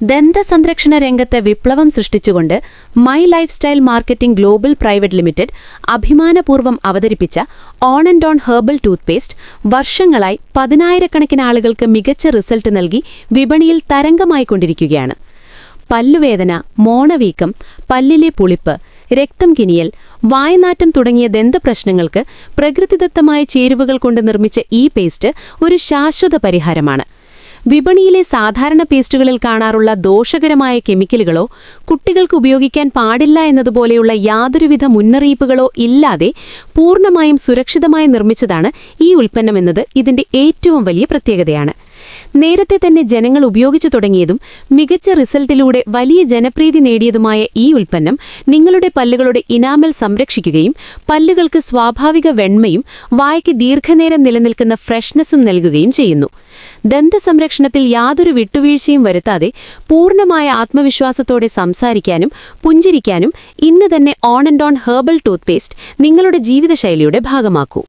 ദന്തസംരക്ഷണ രംഗത്ത് വിപ്ലവം സൃഷ്ടിച്ചുകൊണ്ട് my lifestyle marketing global private limited അഭിമാനപൂർവ്വം അവതരിപ്പിച്ച on and on herbal toothpaste വർഷങ്ങളായി പതിനായിരക്കണക്കിന് ആളുകൾക്ക് മികച്ച റിസൾട്ട് നൽകി വിപണിയിൽ തരംഗമായിക്കൊണ്ടിരിക്കുകയാണ്. പല്ലുവേദന, മോണവീക്കം, പല്ലിലെ പുളിപ്പ്, രക്തം കിനിയൽ, വായനാറ്റം തുടങ്ങിയ ദന്തപ്രശ്നങ്ങൾക്ക് പ്രകൃതിദത്തമായ ചേരുവകൾ കൊണ്ട് നിർമ്മിച്ച ഈ പേസ്റ്റ് ഒരു ശാശ്വത പരിഹാരമാണ്. വിപണിയിലെ സാധാരണ പേസ്റ്റുകളിൽ കാണാറുള്ള ദോഷകരമായ കെമിക്കലുകളോ കുട്ടികൾക്ക് ഉപയോഗിക്കാൻ പാടില്ല എന്നതുപോലെയുള്ള യാതൊരുവിധ മുന്നറിയിപ്പുകളോ ഇല്ലാതെ പൂർണ്ണമായും സുരക്ഷിതമായി നിർമ്മിച്ചതാണ് ഈ ഉൽപ്പന്നമെന്നത് ഇതിന്റെ ഏറ്റവും വലിയ പ്രത്യേകതയാണ്. നേരത്തെ തന്നെ ജനങ്ങൾ ഉപയോഗിച്ചു തുടങ്ങിയതും മികച്ച റിസൾട്ടിലൂടെ വലിയ ജനപ്രീതി നേടിയതുമായ ഈ ഉൽപ്പന്നം നിങ്ങളുടെ പല്ലുകളുടെ ഇനാമൽ സംരക്ഷിക്കുകയും പല്ലുകൾക്ക് സ്വാഭാവിക വെണ്മയും വായ്ക്ക് ദീർഘനേരം നിലനിൽക്കുന്ന ഫ്രഷ്നെസ്സും നൽകുകയും ചെയ്യുന്നു. ദന്തസംരക്ഷണത്തിൽ യാതൊരു വിട്ടുവീഴ്ചയും വരുത്താതെ പൂർണ്ണമായ ആത്മവിശ്വാസത്തോടെ സംസാരിക്കാനും പുഞ്ചിരിക്കാനും ഇന്ന് തന്നെ on and on herbal toothpaste നിങ്ങളുടെ ജീവിതശൈലിയുടെ ഭാഗമാക്കൂ.